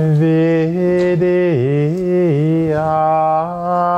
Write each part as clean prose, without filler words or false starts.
Vidi aquam.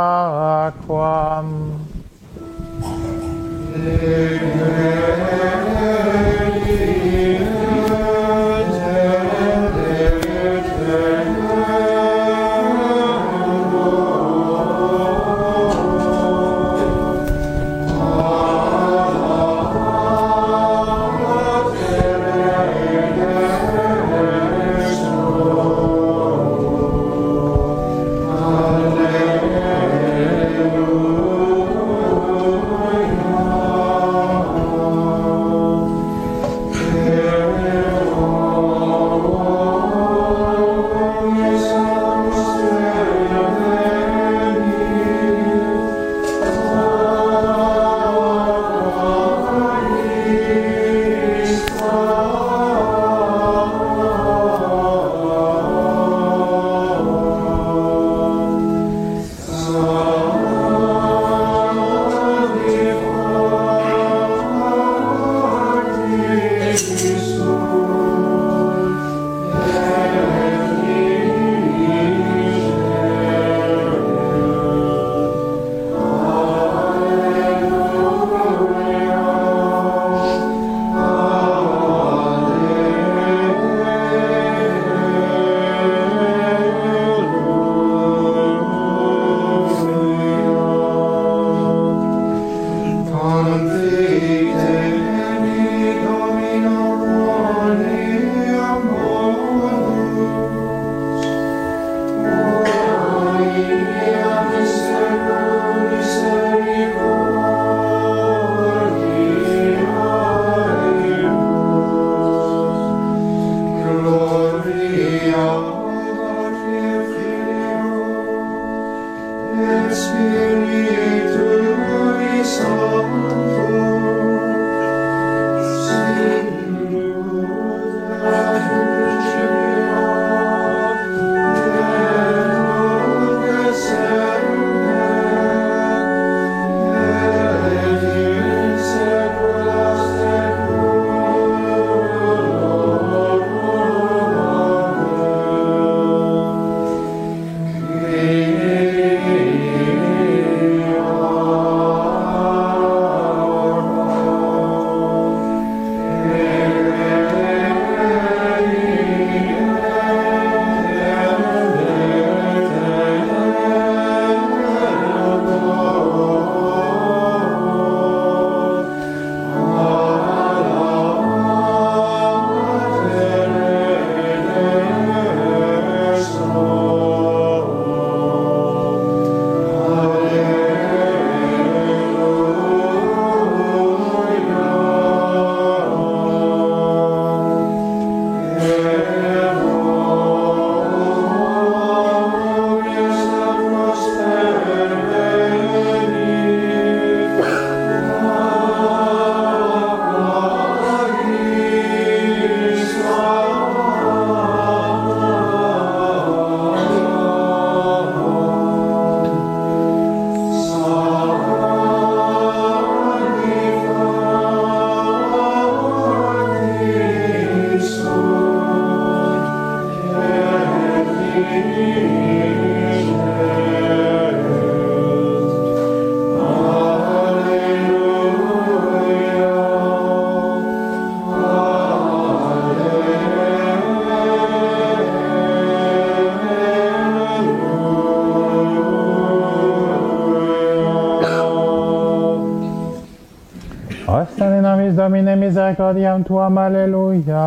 Ostende namis Domine misericordiam Tuam, alleluia.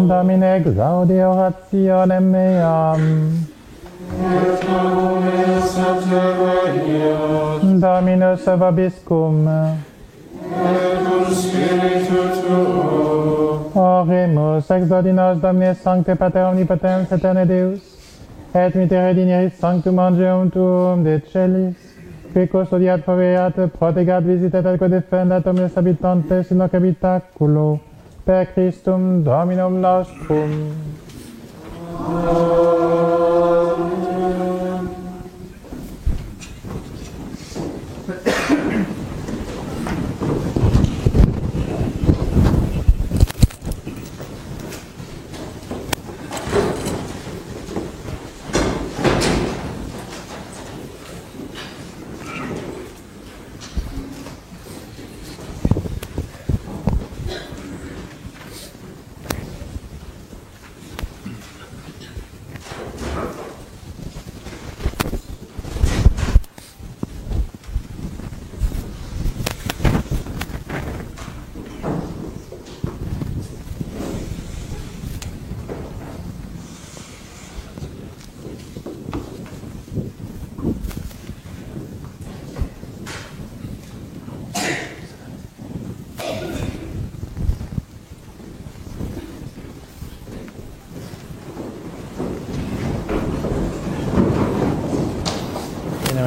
Domine exaudi orationem meam. Dominus vobiscum. Oremus ex ordinos Domine Sancte Pater Omnipotens Eterne Deus, et mitere digneris sanctum angeum tuum de celis, qui custodiat foveat, protegat, visitet et defendat omnes habitantes in loc habitaculo, per Christum Dominum nostrum.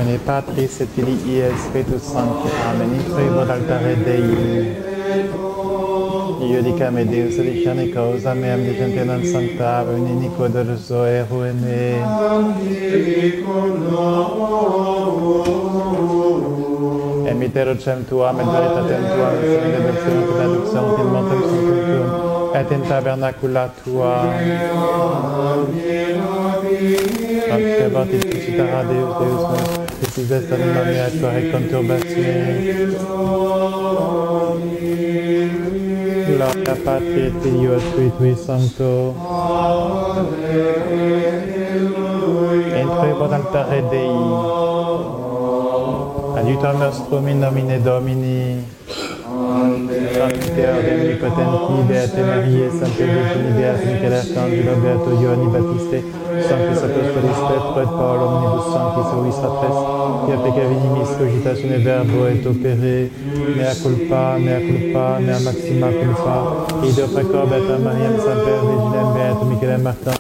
nomine Patris et Filii et Spiritus Sancti. Amen. Introibo d'altare Dei. Iudicame Deus edicane causa meam dicente non sancta unico dorso eruene. Emitero cem tuam et veritatem tuam et seminedexerum et adduxerum in montem sanctum et in tabernacula tua. Sancte suscitara Deus meus, et est anima mea et tua conturbatione. Gloria Patri et Filio et Spiritui Sancto. Introibo d'altare Dei. Adiutor nostrum in nomine Domini. Sancte omnipotenti, Beate Mariae, Sancte Virgine, Beate Michele Arcangelo, Beato Ioanni Battiste, Sanctus Apostolis Petro et Paolo omnibus sanctis ovis satres, via peccavinimis cogitatione verbo et opere, mea culpa, mea maxima culpa, ideo precor Beata Mariam Semper Virginem, Beato Michele Martin,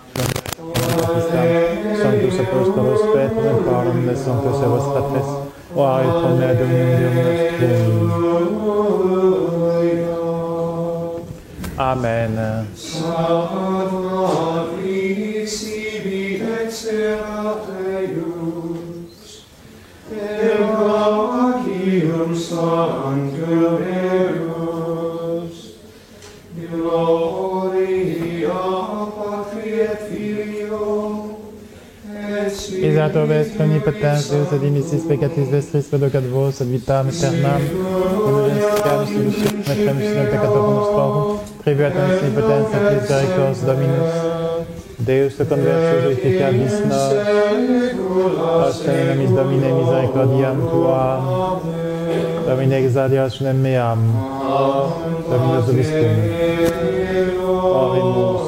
Sanctus Apostolos Petro et Paolo omnes sanctus ovis satres, ora et pro mea Dominum Deum nostrum. Amen. Isator vestre omnipotens Deus et dimissis peccatis vestris redocat vos ad vitam aeternam, omnes solution metremus in peccatorum nostrorum, tribuatum omnipotens et misericordias Dominus, Deus te conversus justificabis nos, ostene nomis Domine misericordiam tuam, Domine exaltationem meam, Dominus vobiscum. Oremus.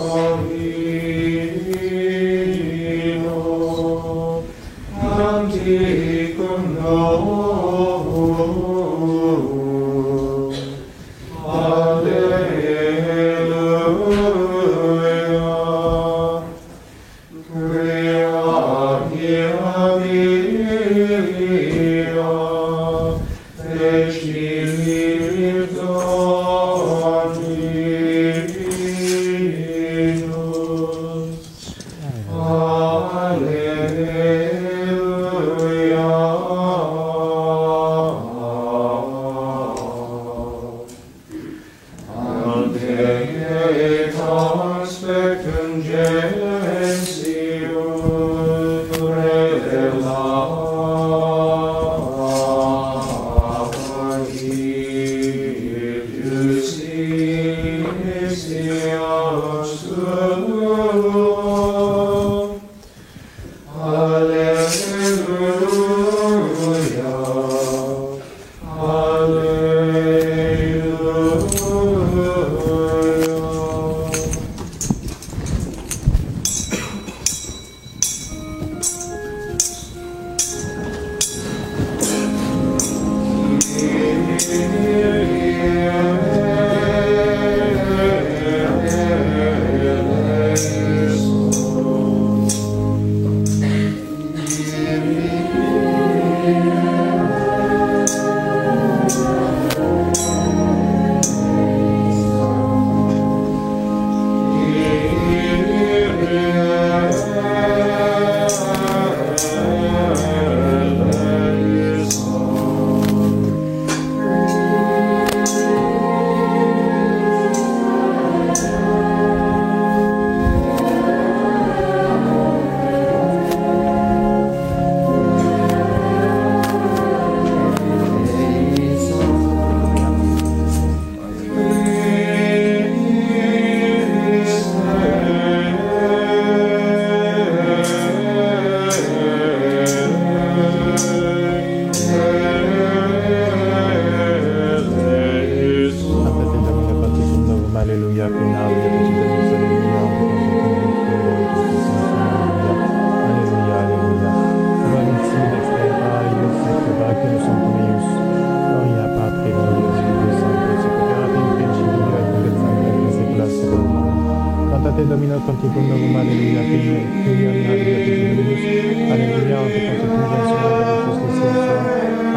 te Domino conticundum, alleluia, filia alleluia, Dominus, alleluia, ante conceptum Gensus,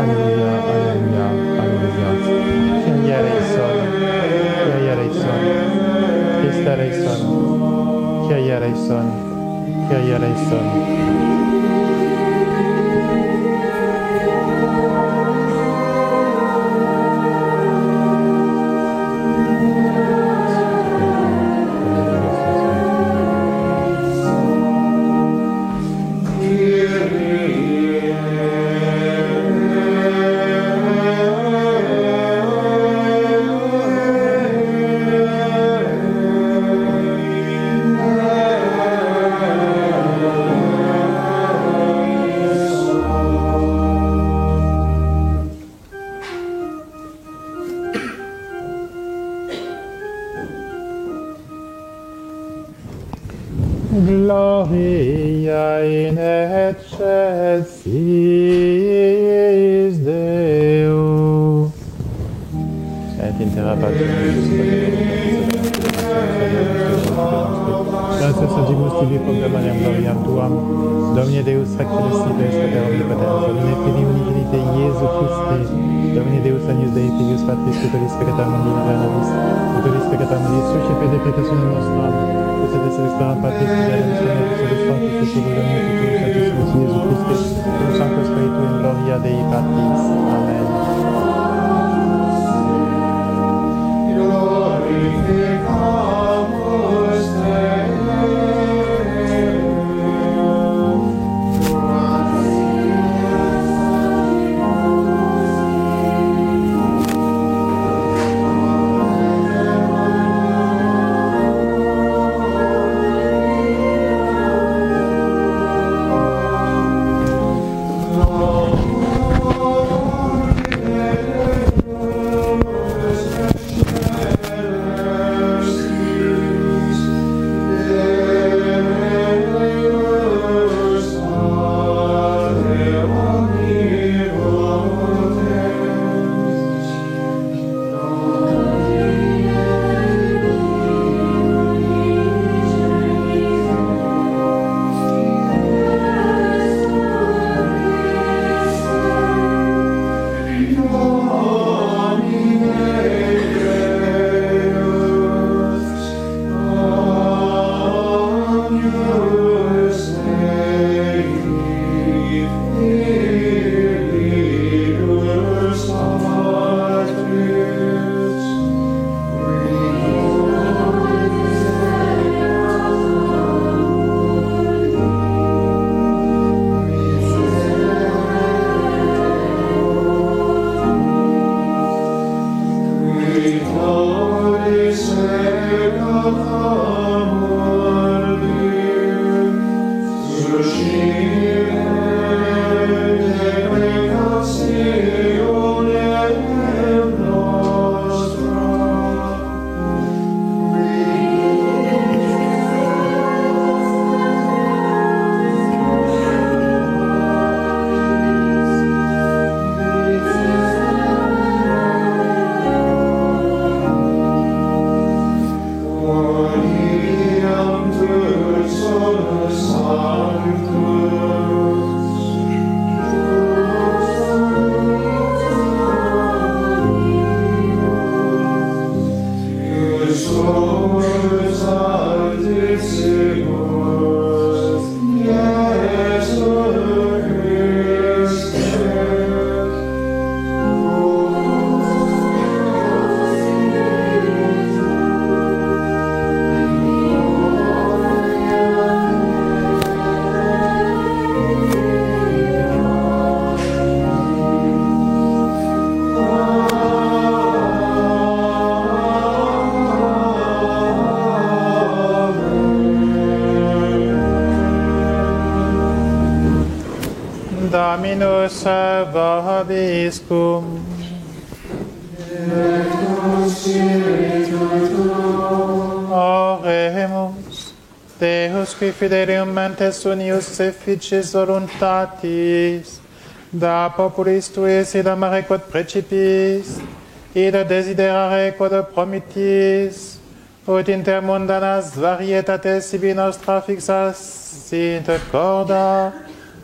alleluia, alleluia, alleluia, alleluia. Kyrie eleison, Kyrie eleison, Christe eleison, Kyrie eleison, Kyrie eleison. Gloria in excelsis Deo. Et in terra Patris, Gracias a Dios tibi proclamariam gloriam tuam, Domine Deus Sanctus Pater Omnipotens, Domine Fili Unigite Iesu Christe, Domine Deus Agnus Dei Filius Patris, Tutelis peccata mundi libera nobis, Tutelis peccata mundi suscipe de peccationem nostram, Tutelis extra Patris, Fidelis Dominus, Salus Sanctus, Tutelis Domine Tutelis Sanctus, Iesu Christe, Tuum Sancto Spiritu in gloria Dei Patris. Amen. Glorificamus Te. Dominus vobiscum. Oremus, Deus qui fidelium mentes unius efficis voluntatis, da populis tuis id amare quod precipis, id desiderare quod promittis, ut inter mundanas varietates sibi nostra fixas sint corda,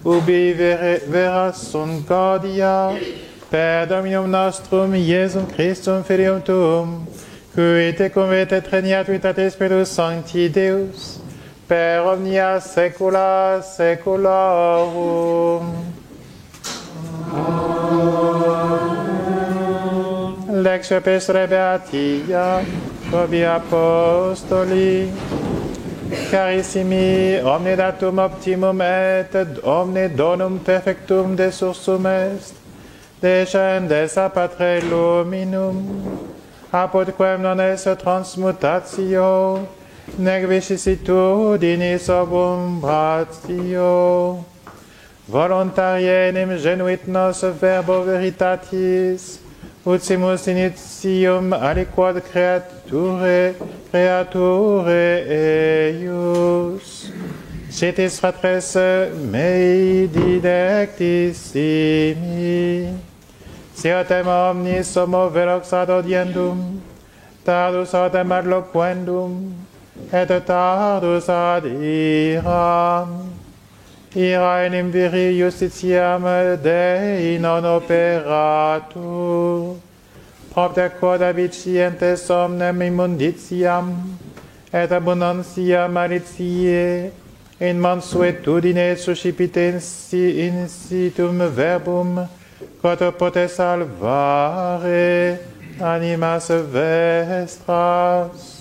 ubi veras sunt cordia, per Dominum nostrum Iesum Christum Filium Tuum, qui te convete treniat vitate Spiritus Sancti Deus, per omnia saecula saeculorum. Lectio Epistolae Beatia, Tobi Apostoli, Carissimi, omne datum optimum et omne donum perfectum de sursum est, descendes a Patre luminum, apud quem non est transmutatio, nec vicissitudinis obumbratio. Voluntarienem genuit nos verbo veritatis, utimus initium aliquod creature eius. Citis fratres mei didectissimi, si autem omnis homo velox ad audiendum, tardus autem ad loquendum, et tardus ad iram. Ira in viri justitiam Dei non operatur, propter quod avicientes omnem immunditiam, et abundantia malitiae, in mansuetudine suscipite insitum verbum, quod pote salvare animas vestras.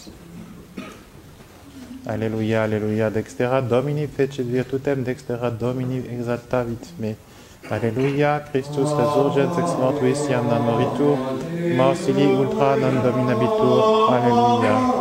Alléluia, alléluia, dextera Domini fecit virtutem, dextera Domini exaltavit me. Alléluia, Christus resurgens ex mortuis iam non moritur, mors illi ultra non dominabitur. Alléluia.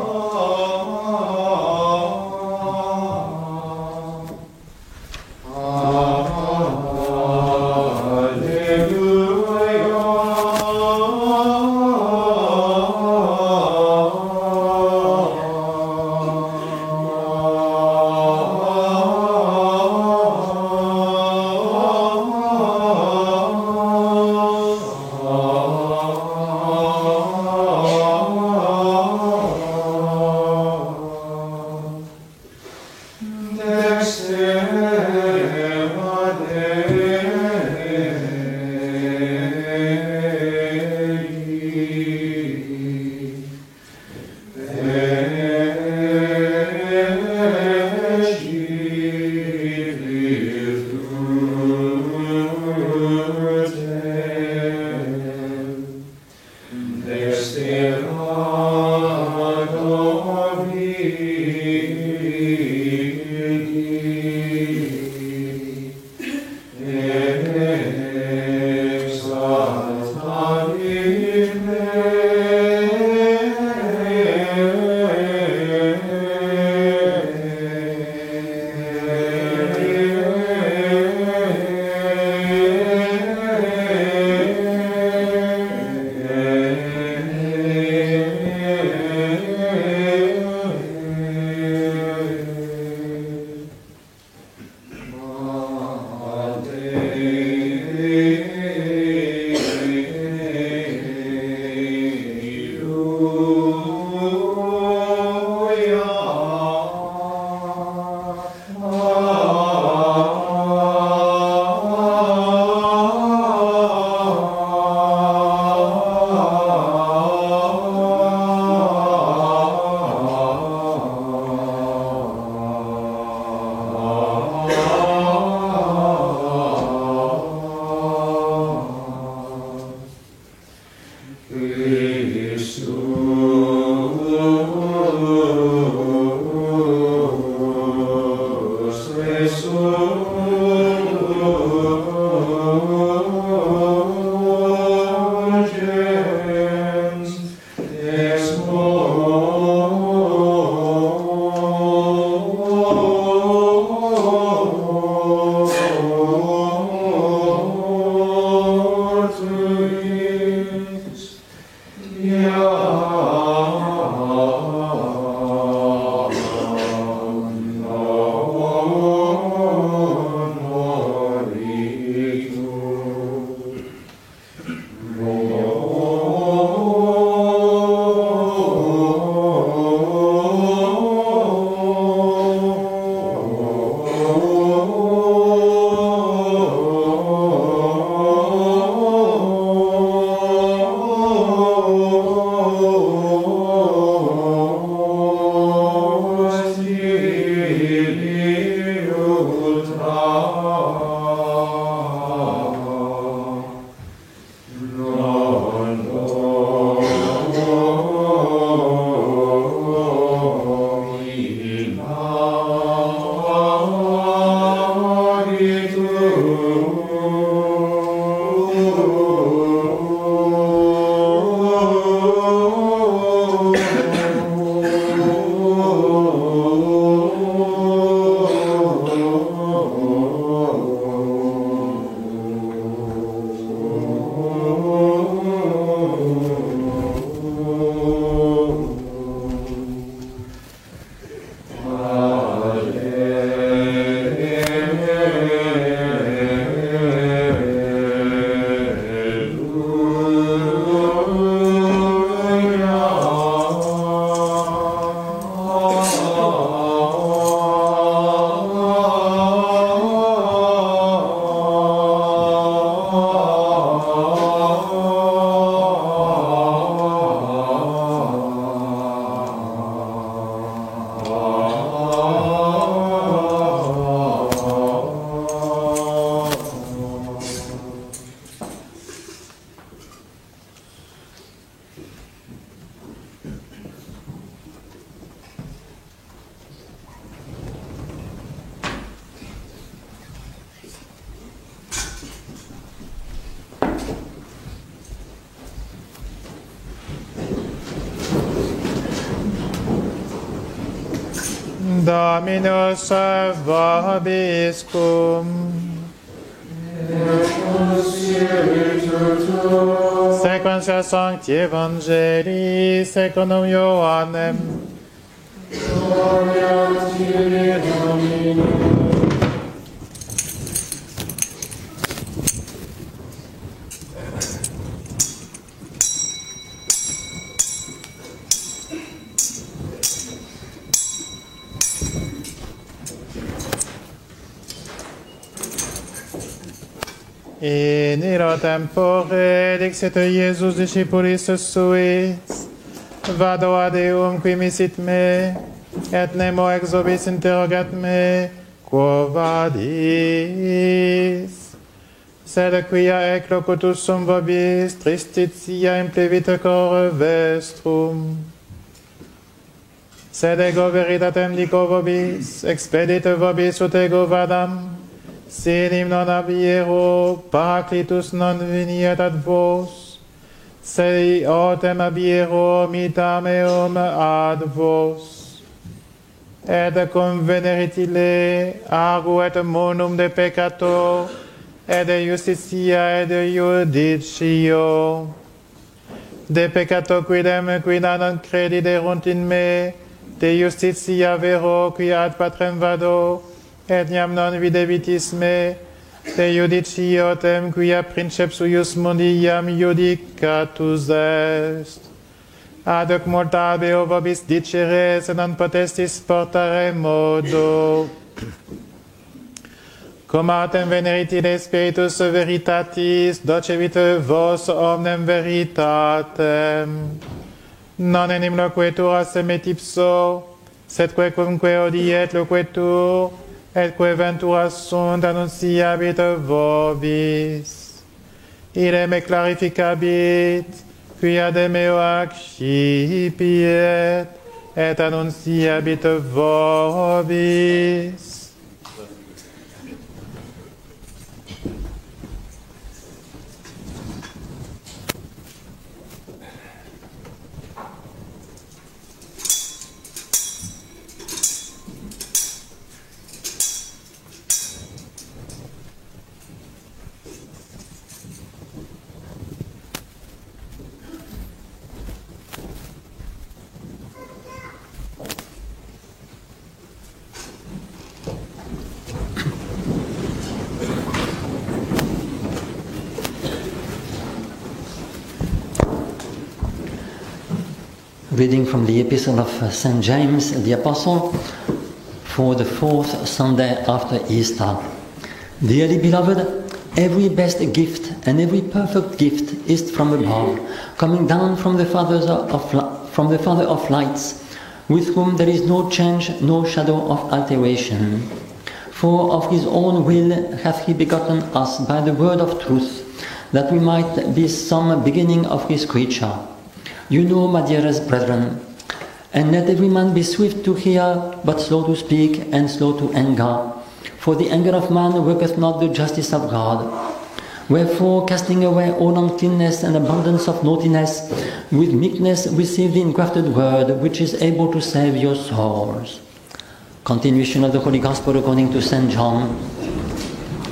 Dominus vobiscum. Sequentia Sancti Evangelii secundum Ioannem. Gloria tibi, Domine. In iro tempore dixit Iesus discipulis suis, vado ad eum qui misit me, et nemo ex vobis interrogat me, quo vadis? Sed quia ec locutus sum vobis, tristitia implevit cor vestrum. Sed ego veritatem dico vobis, expedit vobis ut ego vadam, sinim non abiero, Paraclitus non veniet ad vos, se autem abiero, mitam eum ad vos. Et convenerit ille, arguet monum de peccato, et de justitia et de judicio. De peccato quidem quida non crediderunt in me, de justitia vero qui ad patrem vado, et iam non videbitis me, de judicio tem quia princeps uius mundi iam judicatus est. Ad hoc multa habeo vobis dicere, se non potestis portare modo. Cum autem venerit ille Spiritus veritatis, docebit vos omnem veritatem. Non enim loquetur semet ipso, sed quecumque odiet loquetur, et quae ventura sunt annunciabit vobis. Ille me clarificabit, quia de meo accipiet, et annunciabit vobis. Reading from the Epistle of St. James the Apostle for the fourth Sunday after Easter. Dearly beloved, every best gift and every perfect gift is from above, coming down from the Father of lights, with whom there is no change, no shadow of alteration. For of his own will hath he begotten us by the word of truth, that we might be some beginning of his creature. You know, my dearest brethren, and let every man be swift to hear, but slow to speak, and slow to anger. For the anger of man worketh not the justice of God. Wherefore, casting away all uncleanness and abundance of naughtiness, with meekness receive the engrafted word, which is able to save your souls. Continuation of the Holy Gospel according to St. John.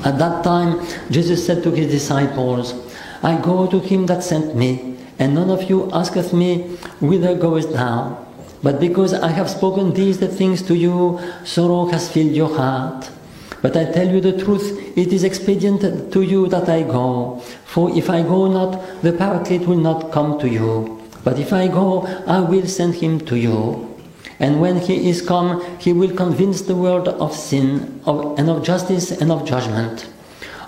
At that time, Jesus said to his disciples, I go to him that sent me, and none of you asketh me, whither goest thou? But because I have spoken these things to you, sorrow has filled your heart. But I tell you the truth, it is expedient to you that I go. For if I go not, the Paraclete will not come to you. But if I go, I will send him to you. And when he is come, he will convince the world of sin, and of justice, and of judgment.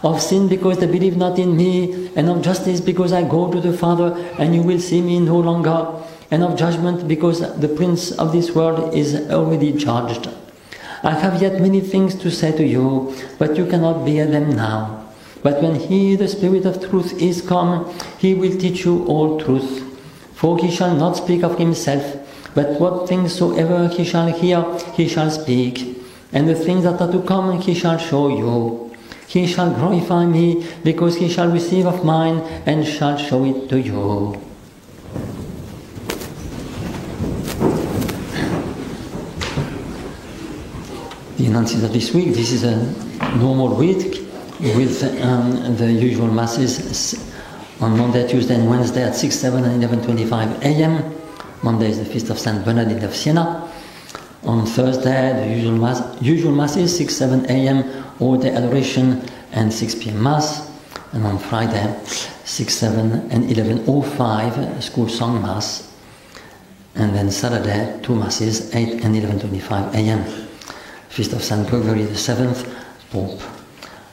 Of sin, because they believe not in me, and of justice, because I go to the Father, and you will see me no longer, and of judgment, because the prince of this world is already judged. I have yet many things to say to you, but you cannot bear them now. But when he, the Spirit of truth, is come, he will teach you all truth. For he shall not speak of himself, but what things soever he shall hear, he shall speak, and the things that are to come he shall show you. He shall glorify me, because he shall receive of mine, and shall show it to you. The announcements of this week. This is a normal week with the usual masses on Monday, Tuesday and Wednesday at 6, 7 and 11:25 a.m. Monday is the feast of Saint Bernardine of Siena. On Thursday, the usual masses, 6, 7 a.m. all day adoration and 6 p.m. mass. And on Friday, 6, 7 and 11:05 school song mass. And then Saturday, 2 masses, 8 and 11:25 a.m. Feast of Saint Gregory VII, Pope.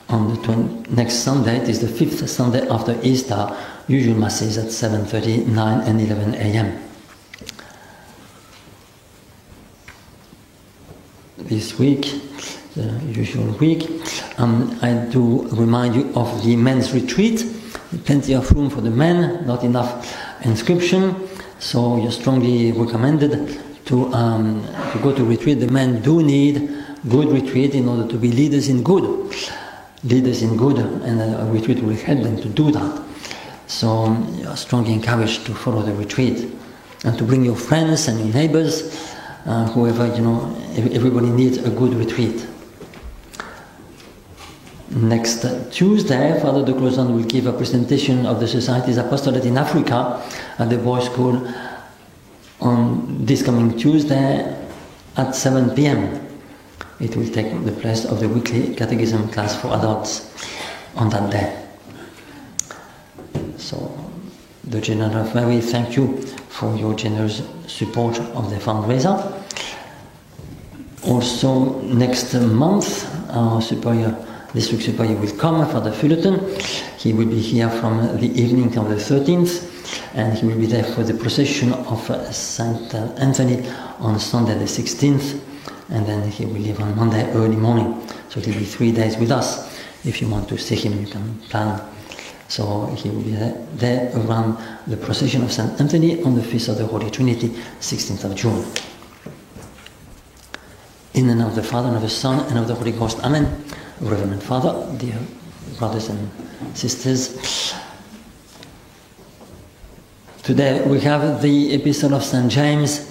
On the next Sunday, it is the 5th Sunday after Easter, usual masses at 7:30, 9 and 11 a.m. This week, the usual week, I do remind you of the men's retreat. Plenty of room for the men, not enough inscription, so you're strongly recommended to go to retreat. The men do need good retreat in order to be leaders in good. Leaders in good, and a retreat will help them to do that. So you're strongly encouraged to follow the retreat and to bring your friends and your neighbors, whoever, everybody needs a good retreat. Next Tuesday, Father de Clozon will give a presentation of the Society's apostolate in Africa at the boys' school on this coming Tuesday at 7 p.m. It will take the place of the weekly catechism class for adults on that day. So, the General of Mary, thank you for your generous support of the fundraiser. Also, next month, our district superior will come, Father Fullerton. He will be here from the evening of the 13th, and he will be there for the procession of Saint Anthony on Sunday the 16th. And then he will leave on Monday early morning. So it will be 3 days with us. If you want to see him, you can plan. So he will be there around the procession of St. Anthony on the Feast of the Holy Trinity, 16th of June. In the name of the Father, and of the Son, and of the Holy Ghost. Amen. Reverend Father, dear brothers and sisters, today we have the Epistle of St. James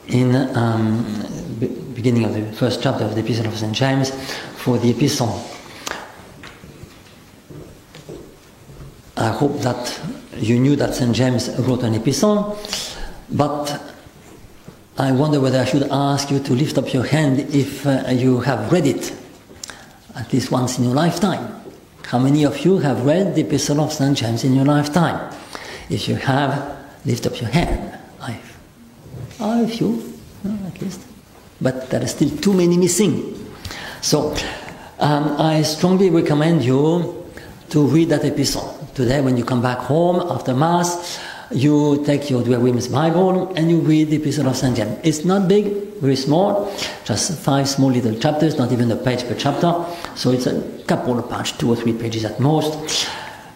in beginning of the first chapter of the Epistle of St. James for the Epistle. I hope that you knew that St. James wrote an epistle, but I wonder whether I should ask you to lift up your hand if you have read it, at least once in your lifetime. How many of you have read the Epistle of St. James in your lifetime? If you have, lift up your hand. A few, at least. But there are still too many missing. So, I strongly recommend you to read that epistle. Today, when you come back home after Mass, you take your Dear Women's Bible and you read the Epistle of St. James. It's not big, very small, just 5 small little chapters, not even a page per chapter. So it's a couple of pages, 2 or 3 pages at most.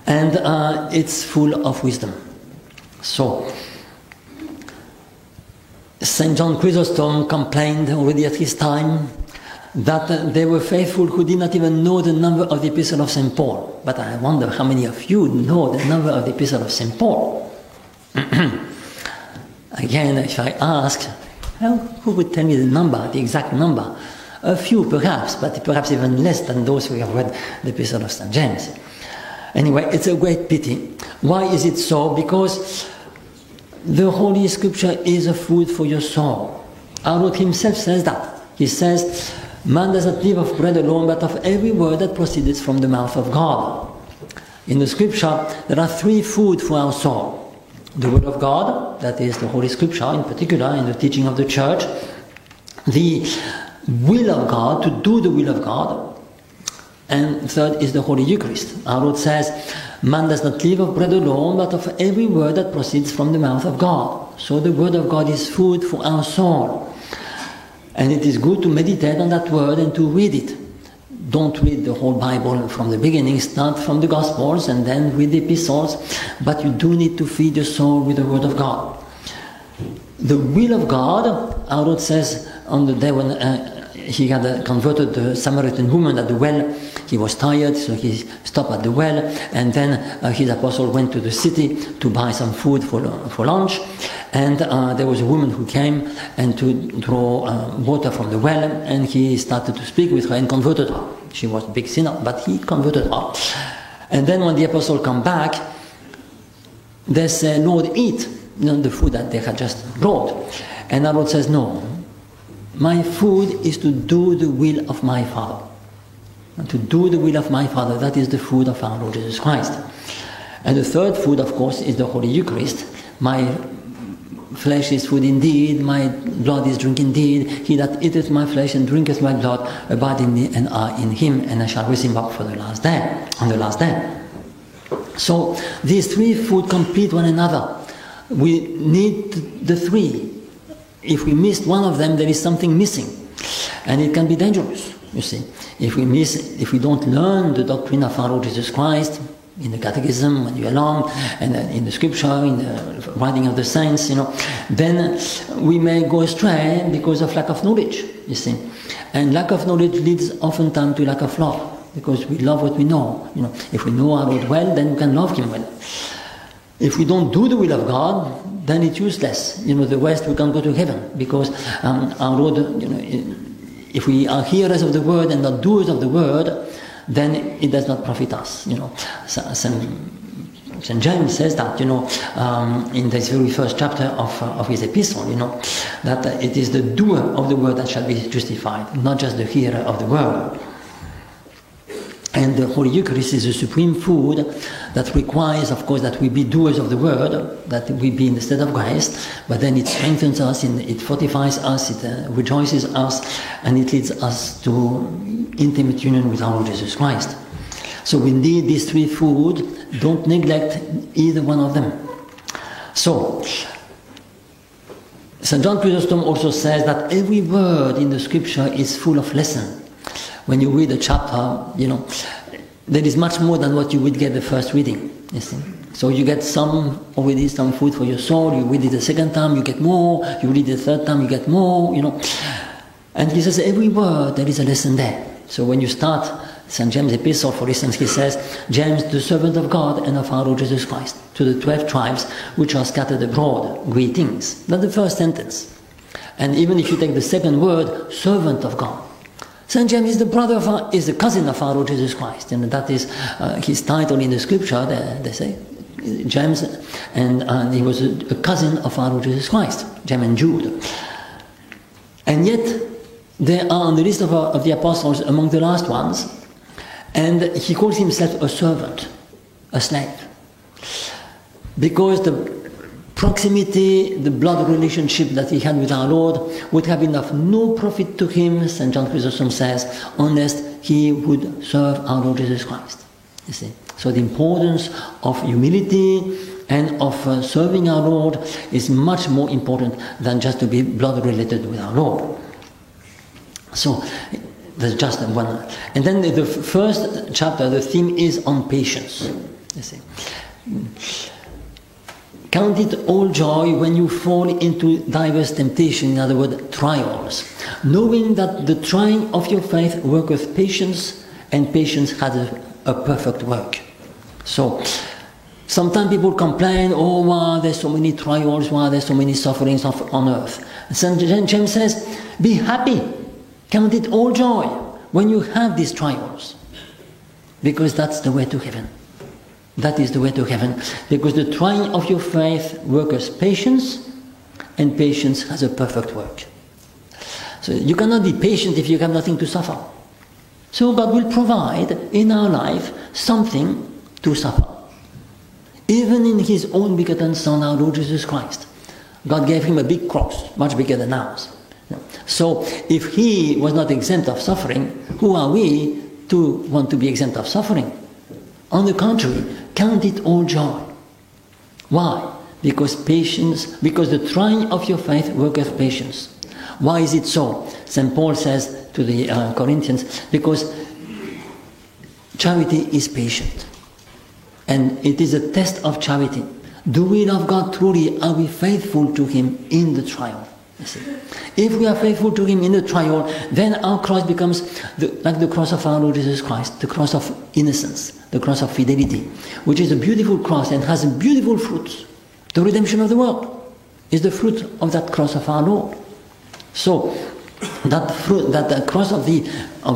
And it's full of wisdom. So, St. John Chrysostom complained already at his time that there were faithful who did not even know the number of the Epistle of St. Paul. But I wonder how many of you know the number of the Epistle of St. Paul. Again, if I ask, well, who would tell me the exact number? A few perhaps, but perhaps even less than those who have read the Epistle of St. James. Anyway, it's a great pity. Why is it so? Because the Holy Scripture is a food for your soul. Our Lord himself says that. He says, man does not live of bread alone, but of every word that proceeds from the mouth of God. In the Scripture, there are 3 food for our soul. The Word of God, that is the Holy Scripture, in particular in the teaching of the Church. The will of God, to do the will of God. And third is the Holy Eucharist. Our Lord says, man does not live of bread alone, but of every word that proceeds from the mouth of God. So the Word of God is food for our soul. And it is good to meditate on that Word and to read it. Don't read the whole Bible from the beginning. Start from the Gospels and then read the Epistles. But you do need to feed your soul with the Word of God. The will of God, our Lord says on the day when he had converted the Samaritan woman at the well. He was tired, so he stopped at the well, and then his apostle went to the city to buy some food for lunch. And there was a woman who came and to draw water from the well, and he started to speak with her and converted her. She was a big sinner, but he converted her. And then when the apostle come back, they say, Lord, eat the food that they had just brought. And our Lord says, no, my food is to do the will of my Father. And to do the will of my Father, that is the food of our Lord Jesus Christ. And the third food, of course, is the Holy Eucharist. My flesh is food indeed, my blood is drink indeed. He that eateth my flesh and drinketh my blood abide in me, and I in him, and I shall raise him up for the last day, on the last day. So these three food complete one another. We need the three. If we missed one of them, there is something missing, and it can be dangerous. You see, if we don't learn the doctrine of our Lord Jesus Christ in the catechism, when you are learn, and in the scripture, in the writing of the saints, then we may go astray because of lack of knowledge. You see, and lack of knowledge leads oftentimes to lack of love, because we love what we know. If we know our Lord well, then we can love Him well. If we don't do the will of God, then it's useless. The West, we can't go to heaven, because our Lord, if we are hearers of the word and not doers of the word, then it does not profit us. St. James says that, in this very first chapter of his epistle, that it is the doer of the word that shall be justified, not just the hearer of the word. And the Holy Eucharist is the supreme food that requires, of course, that we be doers of the word, that we be in the state of grace, but then it strengthens us, it fortifies us, it rejoices us, and it leads us to intimate union with our Lord Jesus Christ. So we need these three food. Don't neglect either one of them. So, St. John Chrysostom also says that every word in the scripture is full of lesson. When you read a chapter, there is much more than what you would get the first reading, you see. So you get some food for your soul. You read it the second time, you get more. You read it the third time, you get more, And he says every word, there is a lesson there. So when you start St. James' epistle, for instance, he says, James, the servant of God and of our Lord Jesus Christ, to the 12 tribes which are scattered abroad, greetings. That's the first sentence. And even if you take the second word, servant of God, St. James is is the cousin of our Lord Jesus Christ, and that is his title in the scripture. They say James, and he was a cousin of our Lord Jesus Christ, James and Jude. And yet they are on the list of the apostles among the last ones, and he calls himself a servant, a slave, because the proximity, the blood relationship that he had with our Lord would have been of no profit to him, St. John Chrysostom says, unless he would serve our Lord Jesus Christ. You see, so the importance of humility and of serving our Lord is much more important than just to be blood related with our Lord. So there's just one. And then the first chapter, the theme is on patience. You see. Count it all joy when you fall into diverse temptation, in other words, trials, knowing that the trying of your faith worketh patience, and patience has a perfect work. So, sometimes people complain, wow, there's so many trials, wow, there's so many sufferings on earth. St. James says, be happy, count it all joy when you have these trials, because that's the way to heaven. That is the way to heaven, because the trying of your faith worketh patience, and patience has a perfect work. So you cannot be patient if you have nothing to suffer. So God will provide in our life something to suffer. Even in His own begotten Son, our Lord Jesus Christ, God gave Him a big cross, much bigger than ours. So if He was not exempt of suffering, who are we to want to be exempt of suffering? On the contrary, count it all joy. Why? Because the trying of your faith worketh patience. Why is it so? St. Paul says to the Corinthians, because charity is patient. And it is a test of charity. Do we love God truly? Are we faithful to Him in the trial? You see? If we are faithful to Him in the trial, then our cross becomes like the cross of our Lord Jesus Christ, the cross of innocence, the cross of fidelity, which is a beautiful cross and has beautiful fruits, the redemption of the world. is the fruit of that cross of our Lord. So that fruit, that the cross of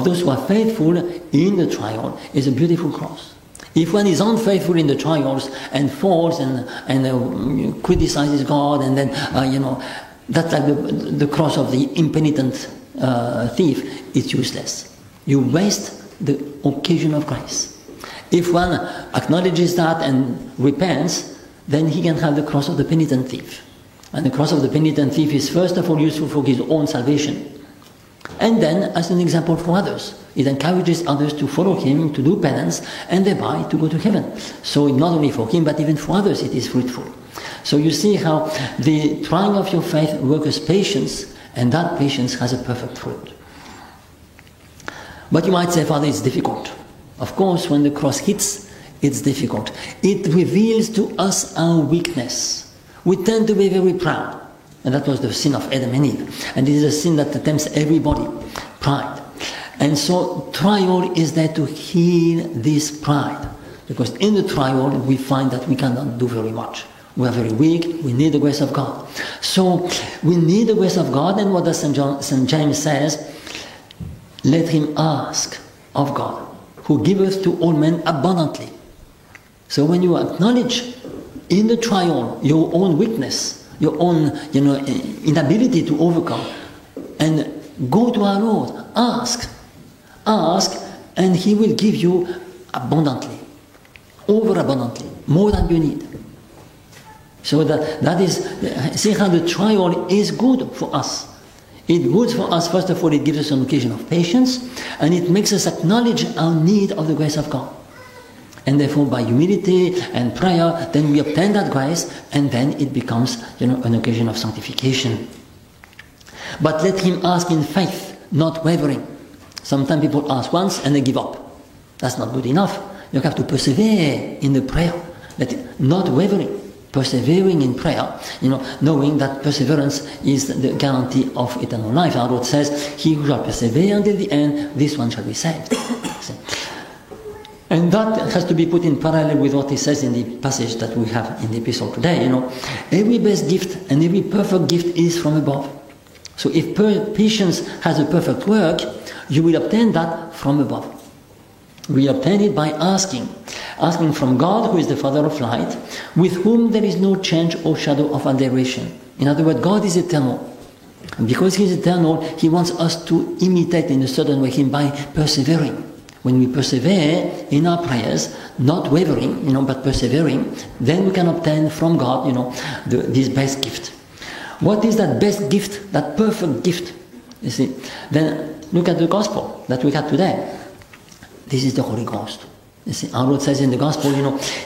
those who are faithful in the trial is a beautiful cross. If one is unfaithful in the trials and falls and criticizes God, and then that's like the cross of the impenitent thief, it's useless. You waste the occasion of grace. If one acknowledges that and repents, then he can have the cross of the penitent thief. And the cross of the penitent thief is first of all useful for his own salvation. And then as an example for others. It encourages others to follow him, to do penance, and thereby to go to heaven. So not only for him, but even for others it is fruitful. So you see how the trying of your faith works patience, and that patience has a perfect fruit. But you might say, Father, it's difficult. Of course, when the cross hits, it's difficult. It reveals to us our weakness. We tend to be very proud. And that was the sin of Adam and Eve. And it is a sin that tempts everybody, pride. And so trial is there to heal this pride. Because in the trial, we find that we cannot do very much. We are very weak, we need the grace of God. So we need the grace of God, and what does St. James says? Let him ask of God, who giveth to all men abundantly. So when you acknowledge in the trial your own weakness, your own inability to overcome, and go to our Lord, ask, and he will give you abundantly, overabundantly, more than you need. So that is, see how the trial is good for us. It's good for us, first of all, it gives us an occasion of patience, and it makes us acknowledge our need of the grace of God. And therefore, by humility and prayer, then we obtain that grace, and then it becomes an occasion of sanctification. But let him ask in faith, not wavering. Sometimes people ask once and they give up. That's not good enough. You have to persevere in the prayer, not wavering. Persevering in prayer, knowing that perseverance is the guarantee of eternal life. Our Lord says, he who shall persevere until the end, this one shall be saved. And that has to be put in parallel with what he says in the passage that we have in the epistle today. Every best gift and every perfect gift is from above. So if patience has a perfect work, you will obtain that from above. We obtain it by asking from God, who is the Father of light, with whom there is no change or shadow of alteration. In other words, God is eternal. And because he is eternal, he wants us to imitate in a certain way him by persevering. When we persevere in our prayers, not wavering, but persevering, then we can obtain from God, this best gift. What is that best gift, that perfect gift? You see, then look at the gospel that we had today. This is the Holy Ghost. You see, our Lord says in the Gospel,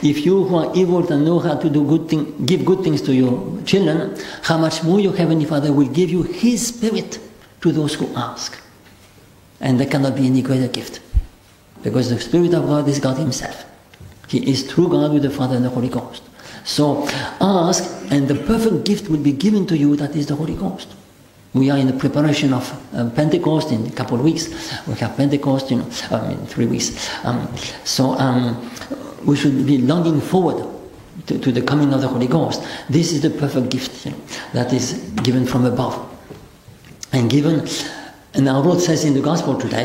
if you who are evil and know how to do give good things to your children, how much more your Heavenly Father will give you His Spirit to those who ask. And there cannot be any greater gift. Because the Spirit of God is God Himself. He is true God with the Father and the Holy Ghost. So ask, and the perfect gift will be given to you, that is the Holy Ghost. We are in the preparation of Pentecost in a couple of weeks. We have Pentecost, in 3 weeks. We should be longing forward to the coming of the Holy Ghost. This is the perfect gift that is given from above. And our Lord says in the Gospel today,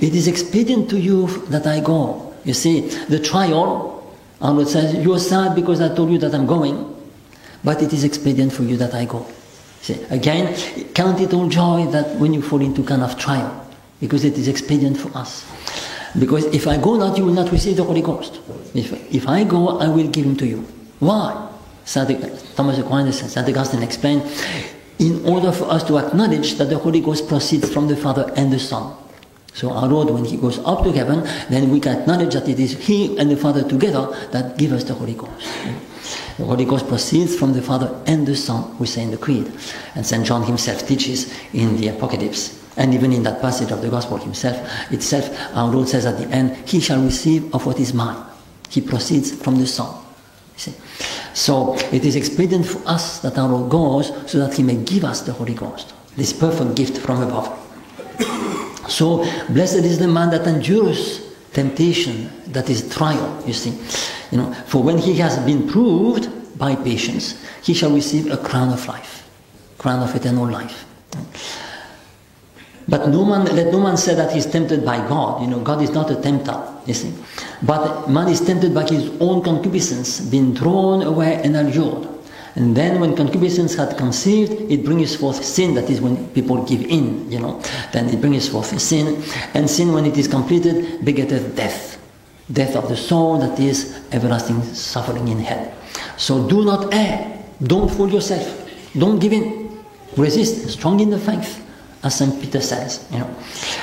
it is expedient to you that I go. You see, the trial, our Lord says, you are sad because I told you that I'm going, but it is expedient for you that I go. See, again, count it all joy that when you fall into kind of trial, because it is expedient for us. Because if I go not, you will not receive the Holy Ghost. If I go, I will give him to you. Why? Thomas Aquinas and St. Augustine explained, in order for us to acknowledge that the Holy Ghost proceeds from the Father and the Son. So our Lord, when he goes up to heaven, then we can acknowledge that it is he and the Father together that give us the Holy Ghost. The Holy Ghost proceeds from the Father and the Son, we say in the Creed. And St. John himself teaches in the Apocalypse. And even in that passage of the Gospel itself, our Lord says at the end, he shall receive of what is mine. He proceeds from the Son. You see? So it is expedient for us that our Lord goes so that he may give us the Holy Ghost, this perfect gift from above. So blessed is the man that endures temptation, that is trial, you see. For when he has been proved, by patience, he shall receive a crown of life, crown of eternal life. But let no man say that he is tempted by God. You know, God is not a tempter, you see. But man is tempted by his own concupiscence, being drawn away and allured. And then when concupiscence had conceived, it brings forth sin. That is when people give in, you know. Then it brings forth sin. And sin, when it is completed, begetteth death. Death of the soul, that is everlasting suffering in hell. So do not err. Don't fool yourself. Don't give in. Resist, strong in the faith, as St. Peter says, you know.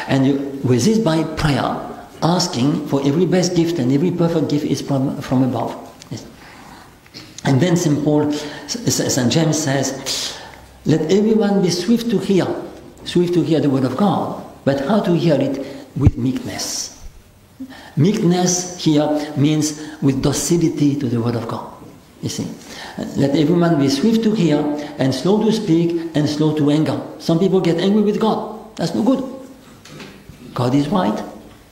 And you resist by prayer, asking for every best gift, and every perfect gift is from above. Yes. And then St. James says, let everyone be swift to hear the word of God, but how to hear it? With meekness. Meekness here means with docility to the word of God. You see, let every man be swift to hear and slow to speak and slow to anger. Some people get angry with God. That's no good. God is right,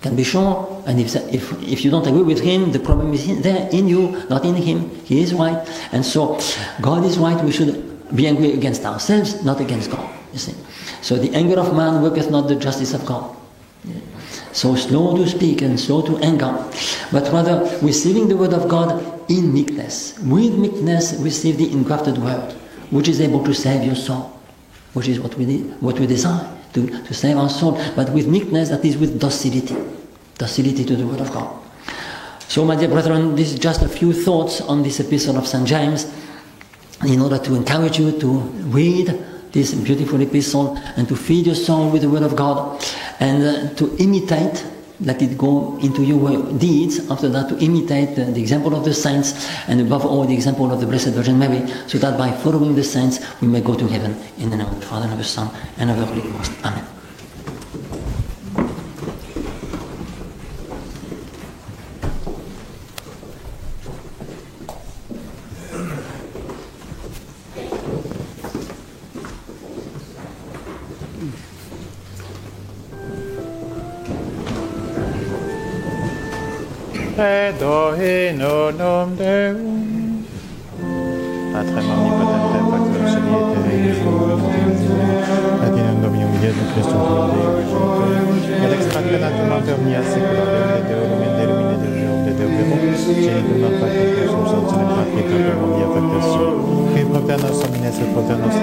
can be sure. And if you don't agree with him, the problem is there in you, not in him. He is right. And so God is right. We should be angry against ourselves, not against God. You see. So the anger of man worketh not the justice of God. So slow to speak and slow to anger, but rather receiving the word of God in meekness. With meekness receive the engrafted word, which is able to save your soul, which is what we desire, to save our soul, but with meekness, that is with docility to the word of God. So my dear brethren, this is just a few thoughts on this epistle of St. James, in order to encourage you to read this beautiful epistle and to feed your soul with the word of God, and to imitate, let it go into your deeds, after that to imitate the example of the saints, and above all the example of the Blessed Virgin Mary, so that by following the saints we may go to heaven. In the name of the Father, and of the Son, and of the Holy Ghost. Amen. Credo in unum Deum, Patrem omnipotentem, Pactum Celii et in Dominum Iesum Christum Deum, et extraordinatum omnia saecula Deum, de Deum, de lumine de Deum, genitum non factum crucem sanctum patriatum omnia factatio, qui propter nos homines et propter nos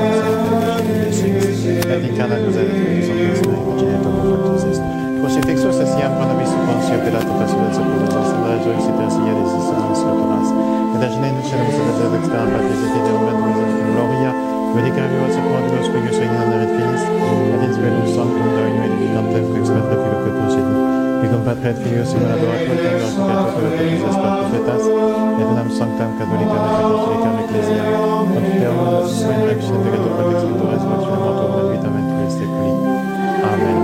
et incarnatus et Spiritus Sanctus imaginatum factus est. Crucifixus essiam pro nobis Pontio Pilato passulet sepultus, et resurrectio Signis Summis Scripturas, et agine in caelum sed exteram Patris et Deum et gloria, vedicavimus et protulos cuius regnam et filis, et in spiritus sanctum Domini edificantem quis Patre Filio et Procedi, quicum Patre et Filio simul adorator, et glorificator et Patris et Profetas, et unam sanctam catholicam et apostolicaam ecclesiam, ut Deum in rex integrator Pax et resurrectione mortuum et vitam et tuis seculi. Amen.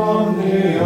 Omnia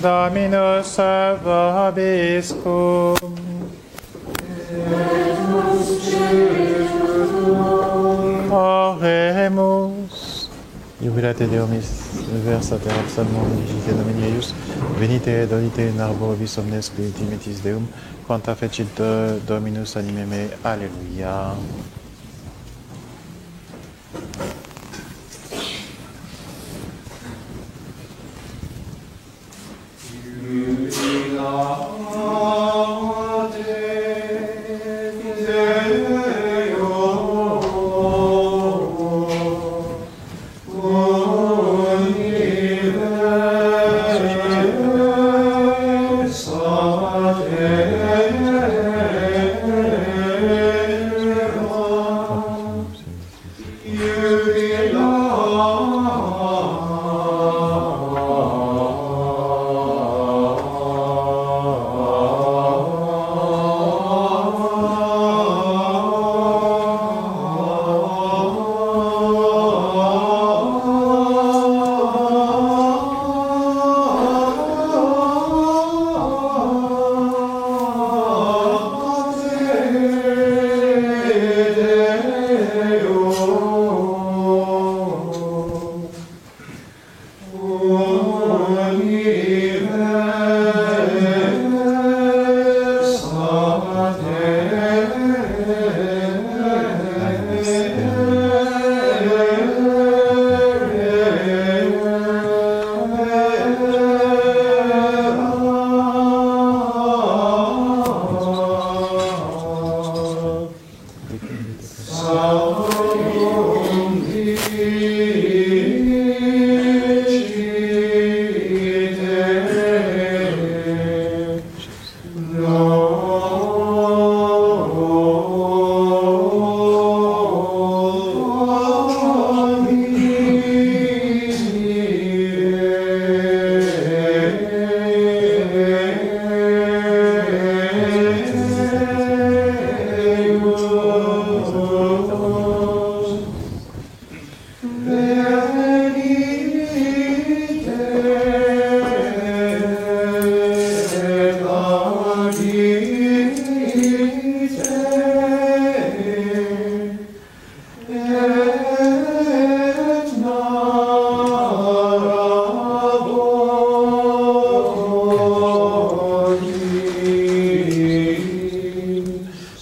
Dominus vobiscum. Oremus. Jubilate Deomis, versater salmon digite Domini eius, venite dolite in arbo vis omnes glutimitis Deum, quanta fecit Dominus anime me. Alleluia.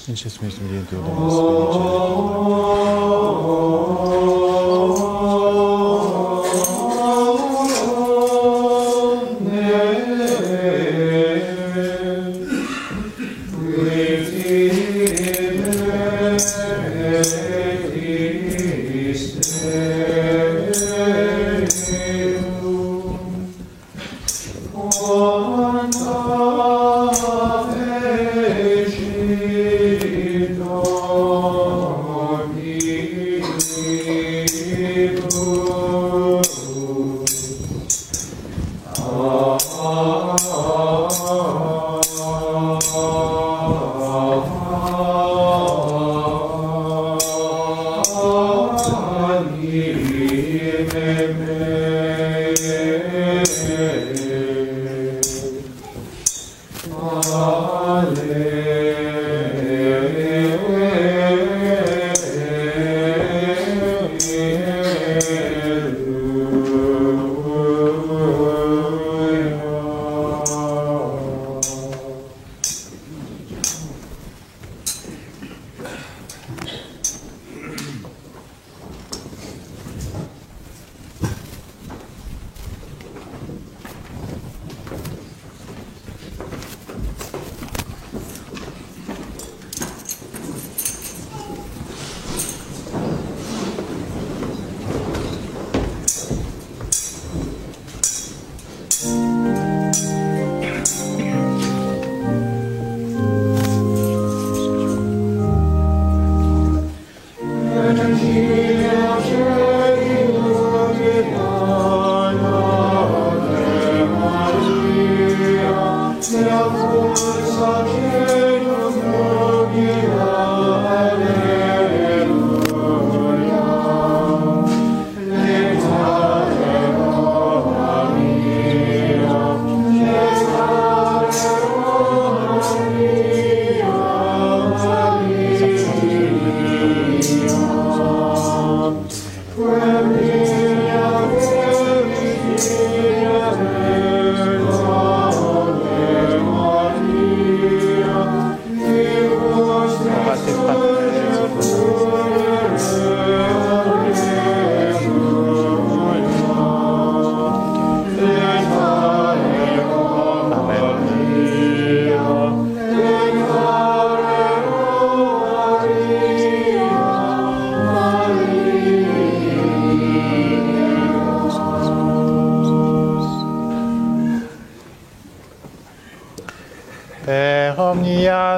In Gesù mediante Domini Spiritus.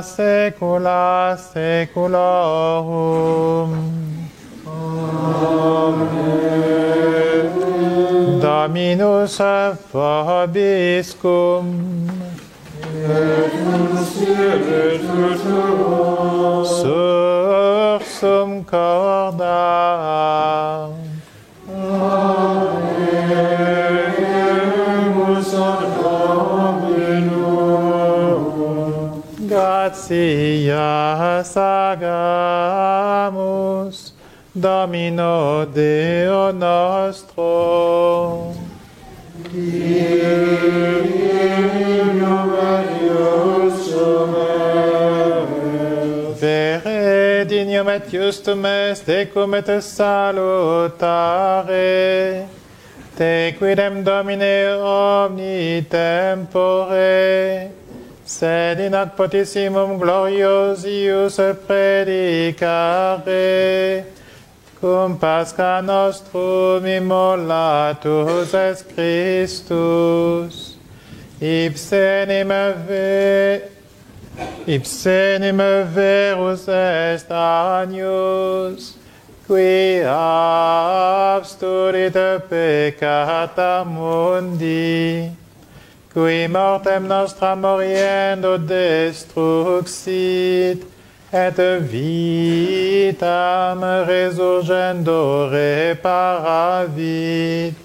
saecula saeculorum. Amen. Dominus vobiscum. Et spiritus tuo. Sursum corda. Amen. Gratias agamus, Domino Deo nostro. Vere dignum et justum est tecum et salutare, te quidem Domine omni tempore, sed in ad potissimum gloriosius predicare, cum Pascha nostrum immolatus est Christus, ipse nime verus est agnus, qui absturit peccata mundi, qui mortem nostra moriendo destruxit, et vitam resurgendo reparavit.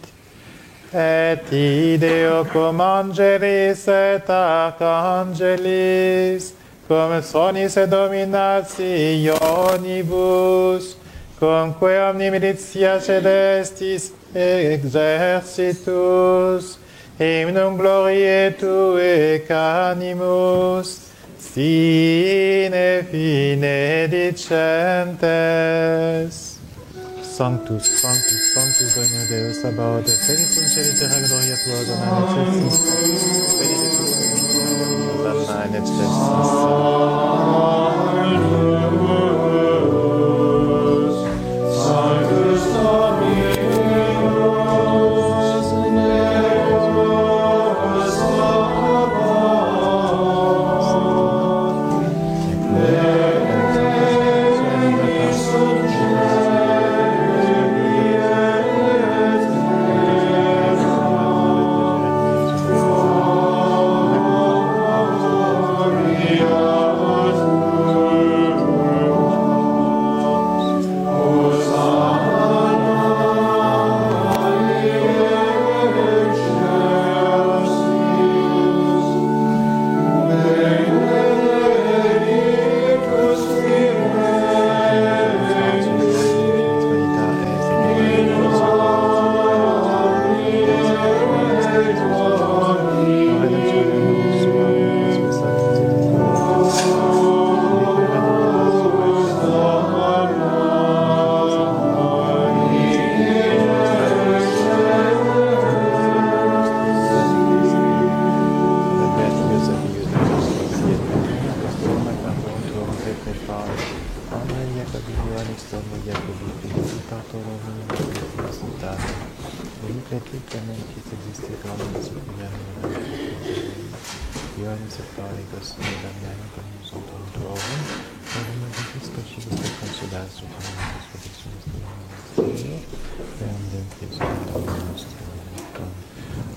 Et ideo cum angelis et archangelis, cum sonis et dominationibus, cumque omni militia celestis exercitus, hymnum gloriae Tuae canimus, sine fine dicentes. Sanctus, Sanctus, Sanctus, Domine Deus Sabaoth, Felicis in celi terra gloria Tua, dona necessis, benedictus Hosanna in excelsis. Sanctus Dominus, Deus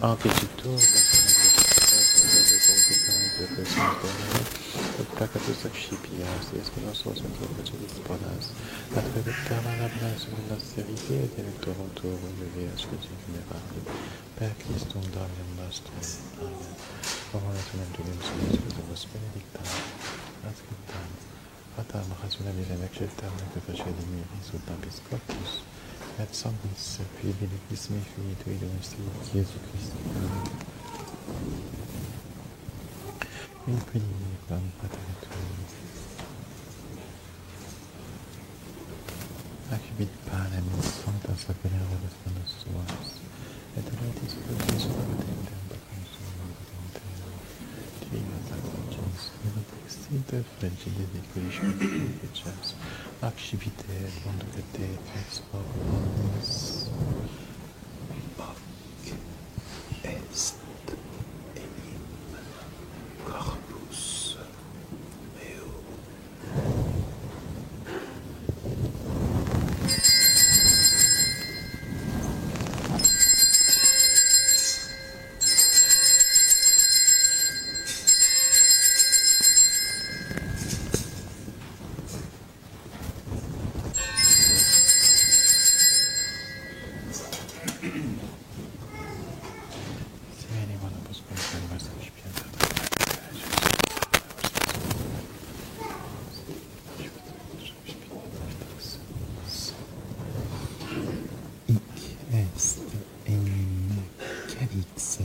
Un petit tour, Takatus Akshipias, Esconosos et Trovacilis Ponas, Atrevetama Labnas Serie et Electorum Turum Leveas Venerabili, Per Christum Dominum Nostrum. Amen. Omonatum Tuum Salus Benedictam, Ascriptam, Patam Rationabilem Exceltam, que facere miris ut Episcopus, et sanguis fidelicis me Filii Tui Domestii, Iesu Christi. In Quidem Pater Tuum. Accipit panem sancta sacramentibus manus tuas, et eletis fructus vitae tempum suum vitae Divina Sanctus, et frigide de Christus, accipite et conducete ex omnes. Est enim corpus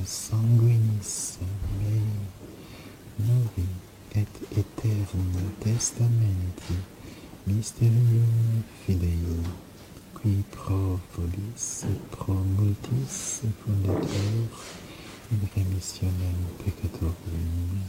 sanguinis mei, novi et aeternum testamenti, mysterium fidei, qui pro vobis et pro multis fundetur in remissionem peccatorum.